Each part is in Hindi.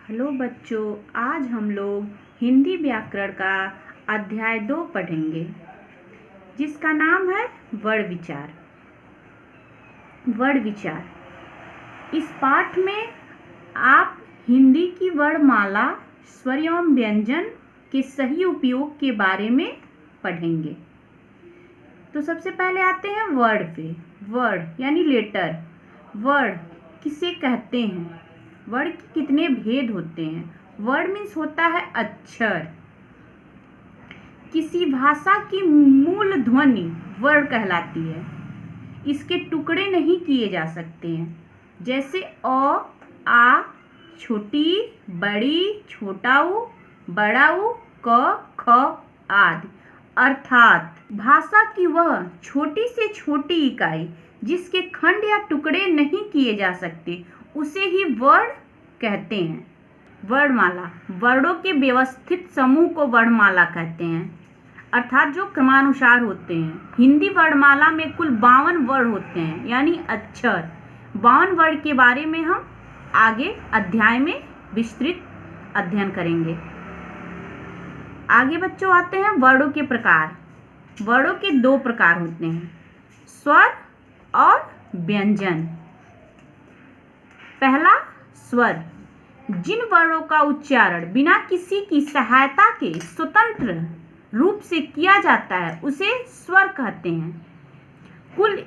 हेलो बच्चों, आज हम लोग हिंदी व्याकरण का अध्याय 2 पढ़ेंगे, जिसका नाम है वर्ण विचार। वर्ण विचार। इस पाठ में आप हिंदी की वर्णमाला, स्वर एवं व्यंजन के सही उपयोग के बारे में पढ़ेंगे। तो सबसे पहले आते हैं वर्ण पे। वर्ण यानी लेटर। वर्ण किसे कहते हैं? वर्ण के कितने भेद होते हैं? वर्ण मीन्स होता है अक्षर। किसी भाषा की मूल ध्वनि वर्ण कहलाती है। इसके टुकड़े नहीं किए जा सकते हैं, जैसे अ, आ, छोटी, बड़ी, छोटा ऊ, बड़ा ऊ, क, ख आदि। अर्थात भाषा की वह छोटी से छोटी इकाई जिसके खंड या टुकड़े नहीं किए जा सकते, उसे ही वर्ण कहते हैं। वर्णमाला, वर्णों के व्यवस्थित समूह को वर्णमाला कहते हैं, अर्थात जो क्रमानुसार होते हैं। हिंदी वर्णमाला में कुल 52 वर्ण होते हैं, यानी अक्षर। 52 वर्ण के बारे में हम आगे अध्याय में विस्तृत अध्ययन करेंगे। आगे बच्चों आते हैं वर्णों के प्रकार। वर्णों के 2 प्रकार होते हैं, स्वर और व्यंजन। पहला स्वर, जिन वर्णों का उच्चारण बिना किसी की सहायता के स्वतंत्र रूप से किया जाता है, उसे स्वर कहते हैं। कुल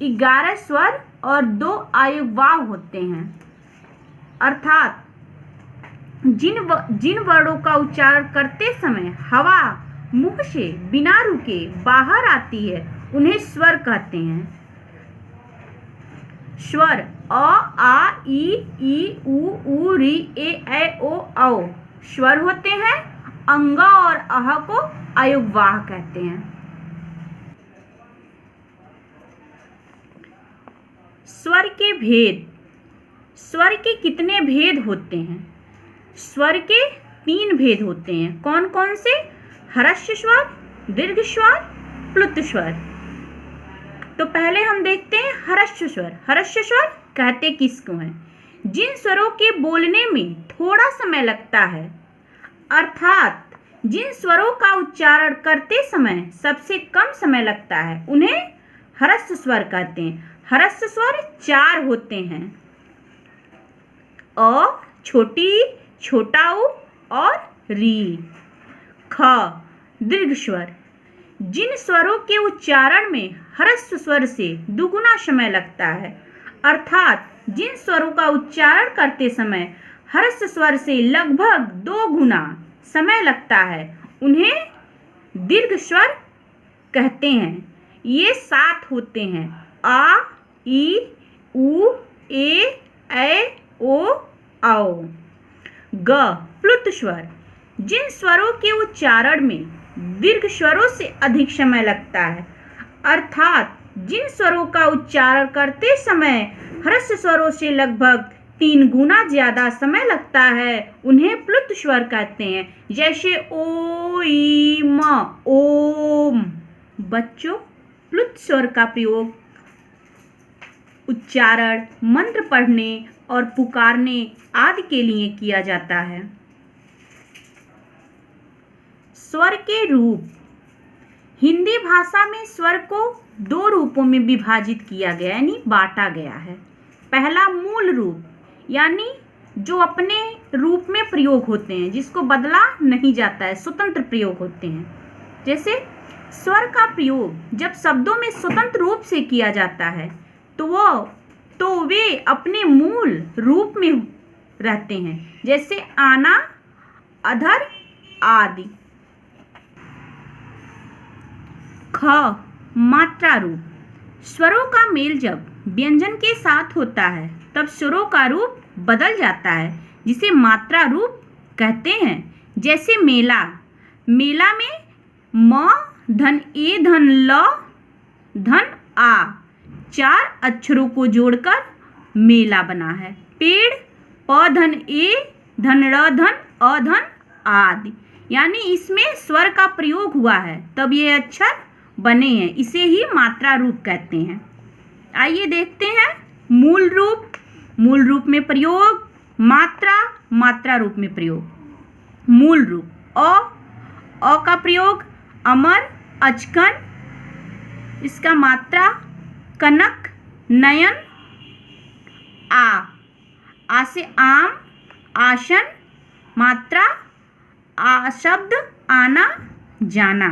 11 स्वर और 2 अयवाय होते हैं, अर्थात जिन वर्णों का उच्चारण करते समय हवा मुंह से बिना रुके बाहर आती है, उन्हें स्वर कहते हैं। स्वर अ, आ, ई, उ, री, ए, ऐ, ओ, औ स्वर होते हैं। अंग और अह को अयवाय कहते हैं। स्वर के भेद। स्वर के कितने भेद होते हैं? स्वर के 3 भेद होते हैं। कौन कौन से? ह्रस्व स्वर, दीर्घ स्वर, प्लुत स्वर। तो पहले हम देखते हैं ह्रस्व स्वर। ह्रस्व स्वर कहते किसको हैं? जिन स्वरों के बोलने में थोड़ा समय लगता है, अर्थात जिन स्वरों का उच्चारण करते समय सबसे कम समय लगता है, उन्हें ह्रस्व स्वर कहते हैं। ह्रस्व स्वर 4 होते हैं, अ, छोटी, छोटा ऊ और री। ख, दीर्घ स्वर। जिन स्वरों के उच्चारण में ह्रस्व स्वर से दुगुना समय लगता है, अर्थात जिन स्वरों का उच्चारण करते समय ह्रस्व स्वर से लगभग 2 गुना समय लगता है, उन्हें दीर्घ स्वर कहते हैं। ये 7 होते हैं, आ, ई, उ, ए, ऐ, ओ, औ। ग, प्लुत स्वर। जिन स्वरों के उच्चारण में दीर्घ स्वरों से अधिक समय लगता है, अर्थात जिन स्वरों का उच्चारण करते समय ह्रस्व स्वरों से लगभग 3 गुना ज्यादा समय लगता है, उन्हें प्लुत स्वर कहते हैं, जैसे ओ, ई, म, ओम। बच्चों, प्लुत स्वर का प्रयोग उच्चारण, मंत्र पढ़ने और पुकारने आदि के लिए किया जाता है। स्वर के रूप। हिंदी भाषा में स्वर को 2 रूपों में विभाजित किया गया, यानी बांटा गया है। पहला मूल रूप, यानी जो अपने रूप में प्रयोग होते हैं, जिसको बदला नहीं जाता है, स्वतंत्र प्रयोग होते हैं। जैसे स्वर का प्रयोग जब शब्दों में स्वतंत्र रूप से किया जाता है, तो वे अपने मूल रूप में रहते हैं, जैसे आना, अधर आदि। ख, मात्रा रूप। स्वरों का मेल जब व्यंजन के साथ होता है, तब स्वरों का रूप बदल जाता है, जिसे मात्रा रूप कहते हैं। जैसे मेला। मेला में म, धन ए, धन ल, धन आ 4 अक्षरों को जोड़कर मेला बना है। पेड़, प, धन ए, धन र, धन अ, धन आदि, यानी इसमें स्वर का प्रयोग हुआ है, तब ये अक्षर बने हैं, इसे ही मात्रा रूप कहते हैं। आइए देखते हैं मूल रूप। मूल रूप में प्रयोग मात्रा, मात्रा रूप में प्रयोग। मूल रूप अ का प्रयोग अमर, अचकन, इसका मात्रा कनक, नयन। आ से आम, आसन, मात्रा आ शब्द आना, जाना।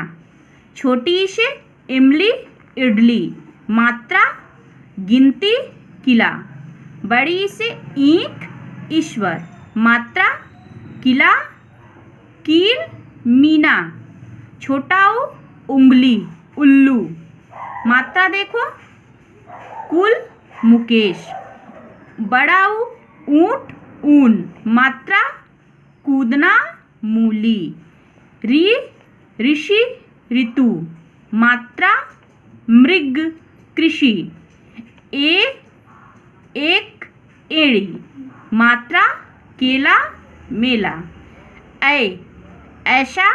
छोटी ई से इमली, इडली, मात्रा गिनती, किला। बड़ी ई से ईंख, ईश्वर, मात्रा किला, कील, मीना। छोटा ऊ उंगली, उल्लू, मात्रा देखो कुल, मुकेश। बड़ा ऊ ऊंट, ऊन, मात्रा कूदना, मूली। री ऋषि, ऋतु, मात्रा मृग, कृषि। एक एड़ी, मात्रा केला, मेला। ऐसा,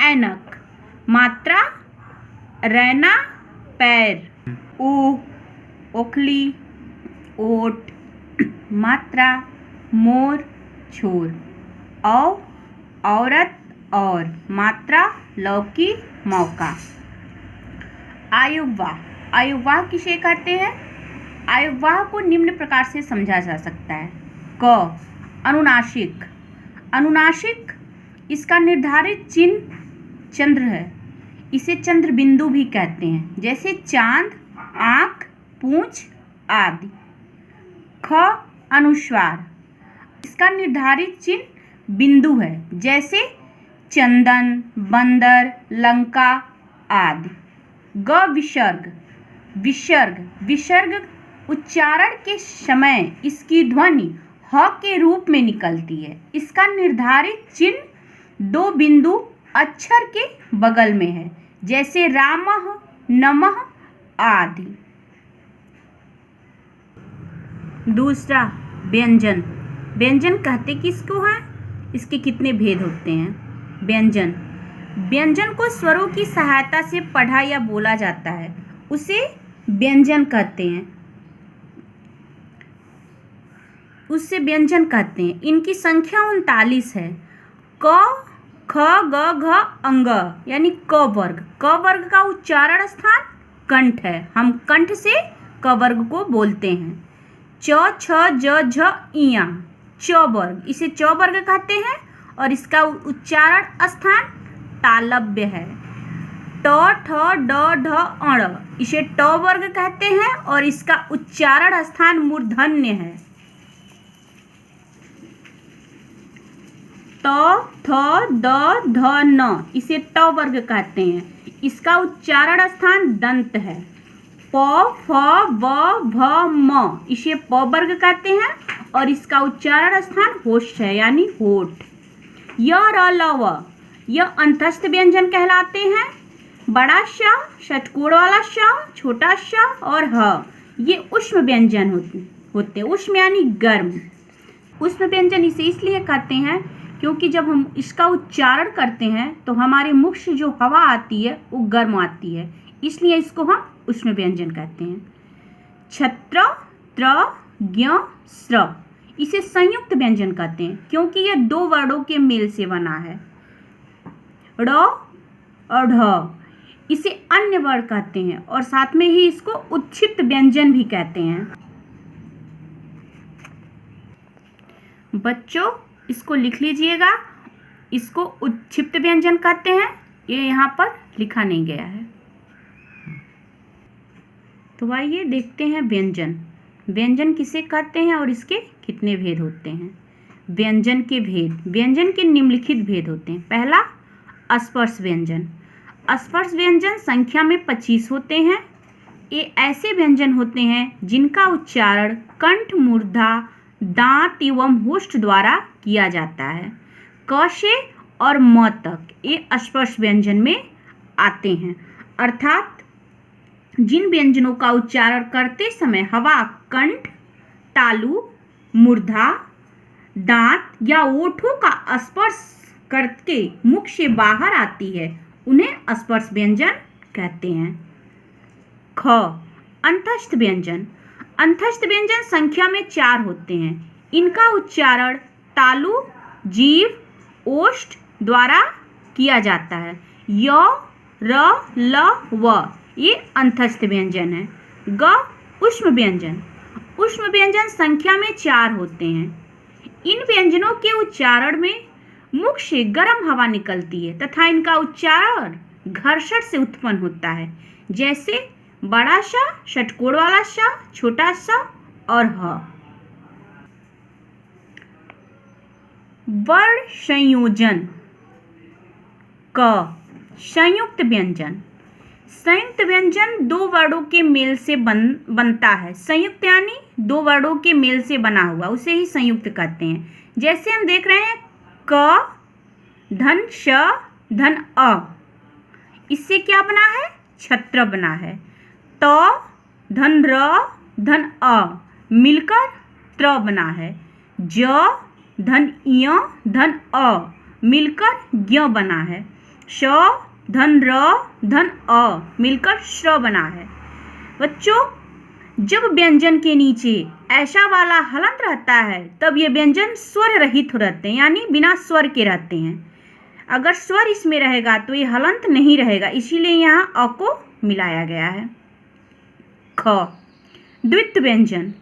ऐनक, मात्रा रैना, पैर। ओखली, ओट, मात्रा मोर, छोर। औरत, और, मात्रा लौकी, मौका। आयुवाह, आयुवाह किसे कहते हैं? आयुवाह को निम्न प्रकार से समझा जा सकता है। क अनुनासिक, अनुनासिक इसका निर्धारित चिन्ह चंद्र है, इसे चंद्र बिंदु भी कहते हैं, जैसे चांद, आँख, पूंछ आदि। ख अनुस्वार, इसका निर्धारित चिन्ह बिंदु है, जैसे चंदन, बंदर, लंका आदि। ग विसर्ग, विसर्ग, विसर्ग उच्चारण के समय इसकी ध्वनि ह के रूप में निकलती है। इसका निर्धारित चिन्ह दो बिंदु अक्षर के बगल में है, जैसे रामः, नमः आदि। दूसरा व्यंजन, व्यंजन कहते किसको हैं? इसके कितने भेद होते हैं? व्यंजन, व्यंजन को स्वरों की सहायता से पढ़ा या बोला जाता है, उसे व्यंजन कहते हैं, उससे व्यंजन कहते हैं। इनकी संख्या 39 है। क, ख, ग, घ, अंग यानी क वर्ग। क वर्ग का उच्चारण स्थान कंठ है, हम कंठ से क वर्ग को बोलते हैं। च, छ, ज, झ, इया, च वर्ग, इसे च वर्ग कहते हैं और इसका उच्चारण स्थान तालव्य है। ट, ठ, ड, ढ, अण, इसे ट वर्ग कहते हैं और इसका उच्चारण स्थान मूर्धन्य है। त, थ, द, ध, न, इसे ट वर्ग कहते हैं, इसका उच्चारण स्थान दंत है। प, फ, ब, भ, म, इसे प वर्ग कहते हैं और इसका उच्चारण स्थान होष्ठ है, यानी होठ। य, र, ल, व, यह अंतस्थ व्यंजन कहलाते हैं। बड़ा श, षटकोण वाला श, छोटा श और ह, ये उष्म व्यंजन होते हैं। उष्म यानी गर्म। उष्म व्यंजन इसे इसलिए कहते हैं क्योंकि जब हम इसका उच्चारण करते हैं तो हमारे मुख से जो हवा आती है वो गर्म आती है, इसलिए इसको हम उष्म व्यंजन कहते हैं। छत्र, त्र, ज्ञ, स्र, इसे संयुक्त व्यंजन कहते हैं क्योंकि यह दो वर्णों के मेल से बना है। ड़ और ढ, इसे अन्य वर्ण कहते हैं और साथ में ही इसको उत्क्षिप्त व्यंजन भी कहते हैं। बच्चों इसको लिख लीजिएगा, इसको उत्क्षिप्त व्यंजन कहते हैं, ये यहाँ पर लिखा नहीं गया है। तो आइए देखते हैं व्यंजन। व्यंजन किसे कहते हैं और इसके कितने भेद होते हैं। व्यंजन के भेद, व्यंजन के निम्नलिखित भेद होते हैं। पहला स्पर्श व्यंजन। स्पर्श व्यंजन संख्या में 25 होते हैं। ये ऐसे व्यंजन होते हैं जिनका उच्चारण कंठ, मूर्धा, दांत एवं होष्ठ द्वारा किया जाता है। क से और म तक ये स्पर्श व्यंजन में आते हैं, अर्थात जिन व्यंजनों का उच्चारण करते समय हवा कंठ, तालु, मूर्धा, दांत या ओठों का स्पर्श करके मुख से बाहर आती है उन्हें स्पर्श व्यंजन कहते हैं। ख अंतस्थ व्यंजन। अंतस्थ व्यंजन संख्या में 4 होते हैं। इनका उच्चारण तालु, जीव, ओष्ठ द्वारा किया जाता है। य, र, ल, व ये अंतस्थ व्यंजन है। ग ऊष्म व्यंजन। ऊष्म व्यंजन संख्या में 4 होते हैं। इन व्यंजनों के उच्चारण में मुख से गर्म हवा निकलती है तथा इनका उच्चारण घर्षण से उत्पन्न होता है, जैसे बड़ा सा, षटकोण वाला सा, छोटा सा और ह। वर्ण संयोजन। क संयुक्त व्यंजन। संयुक्त व्यंजन 2 वर्णों के मेल से बनता है। संयुक्त यानी 2 वर्णों के मेल से बना हुआ, उसे ही संयुक्त कहते हैं। जैसे हम देख रहे हैं क धन श धन अ, इससे क्या बना है? छत्र बना है। त धन र धन अ मिलकर त्र बना है। ज धन य धन अ मिलकर ज्ञ बना है। श धन र धन अ मिलकर श्र बना है। बच्चों, जब व्यंजन के नीचे ऐसा वाला हलंत रहता है तब ये व्यंजन स्वर रहित रहते हैं, यानी बिना स्वर के रहते हैं। अगर स्वर इसमें रहेगा तो ये हलंत नहीं रहेगा, इसीलिए यहाँ अ को मिलाया गया है। ख द्वित्व व्यंजन।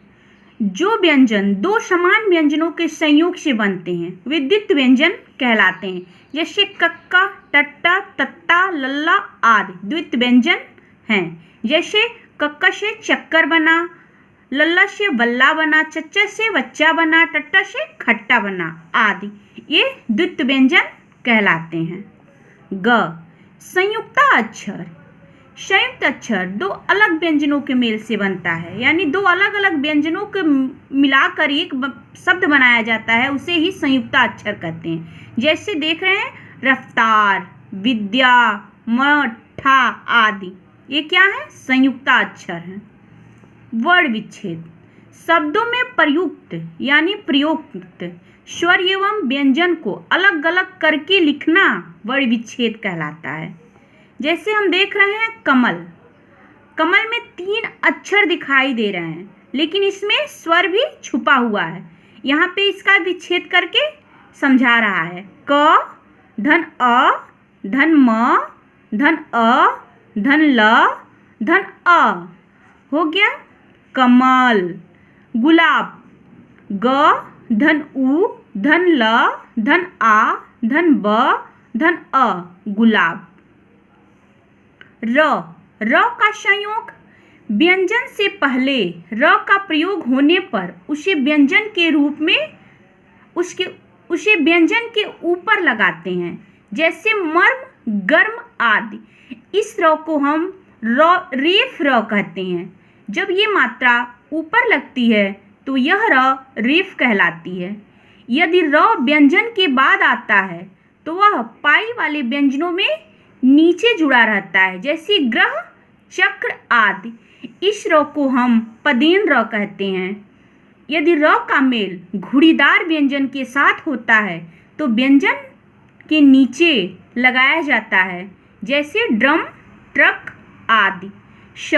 जो व्यंजन 2 समान व्यंजनों के संयोग से बनते हैं वे द्वित्व व्यंजन कहलाते हैं। जैसे कक्का, टट्टा, तत्ता, लल्ला आदि द्वित्व व्यंजन हैं। जैसे कक्का से चक्कर बना, लल्ला से बल्ला बना, चच्चा से बच्चा बना, टट्टा से खट्टा बना आदि ये द्वित्व व्यंजन कहलाते हैं। ग संयुक्त अक्षर। संयुक्त अक्षर 2 अलग व्यंजनों के मेल से बनता है, यानी 2 अलग अलग व्यंजनों को मिलाकर एक शब्द बनाया जाता है, उसे ही संयुक्त अक्षर कहते हैं। जैसे देख रहे हैं रफ्तार, विद्या, मठा आदि ये क्या है? संयुक्त अक्षर हैं। वर्ण विच्छेद। शब्दों में प्रयुक्त यानी प्रयुक्त स्वर एवं व्यंजन को अलग अलग करके लिखना वर्ण विच्छेद कहलाता है। जैसे हम देख रहे हैं कमल। कमल में 3 अक्षर दिखाई दे रहे हैं, लेकिन इसमें स्वर भी छुपा हुआ है। यहाँ पे इसका विच्छेद करके समझा रहा है। क धन अ धन म धन अ धन ल धन अ हो गया कमल। गुलाब। ग धन उ धन ल धन आ धन ब धन अ गुलाब। र का संयोग। व्यंजन से पहले र का प्रयोग होने पर उसे व्यंजन के रूप में उसे व्यंजन के ऊपर लगाते हैं, जैसे मर्म, गर्म आदि। इस र को हम रेफ र कहते हैं। जब ये मात्रा ऊपर लगती है तो यह र रेफ कहलाती है। यदि र व्यंजन के बाद आता है तो वह पाई वाले व्यंजनों में नीचे जुड़ा रहता है, जैसे ग्रह, चक्र आदि। इस र को हम पदेन र कहते हैं। यदि र का मेल घुड़ीदार व्यंजन के साथ होता है तो व्यंजन के नीचे लगाया जाता है, जैसे ड्रम, ट्रक आदि। श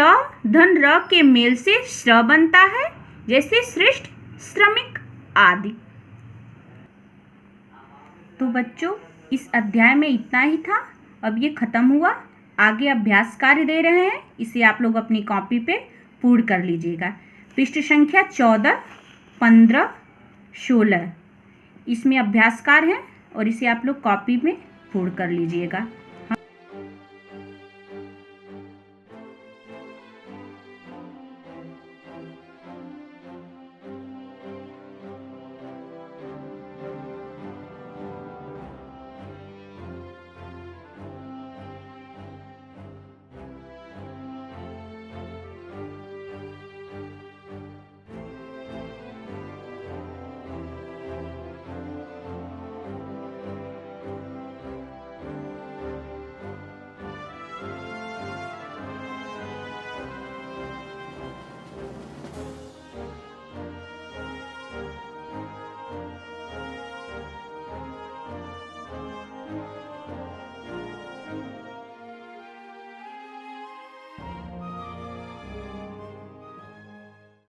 धन र के मेल से श्र बनता है, जैसे श्रेष्ठ, श्रमिक आदि। तो बच्चों, इस अध्याय में इतना ही था। अब ये खत्म हुआ। आगे अभ्यास कार्य दे रहे हैं, इसे आप लोग अपनी कॉपी पे पूर्ण कर लीजिएगा। पृष्ठ संख्या 14, 15, 16 इसमें अभ्यास कार्य है और इसे आप लोग कॉपी में पूर्ण कर लीजिएगा।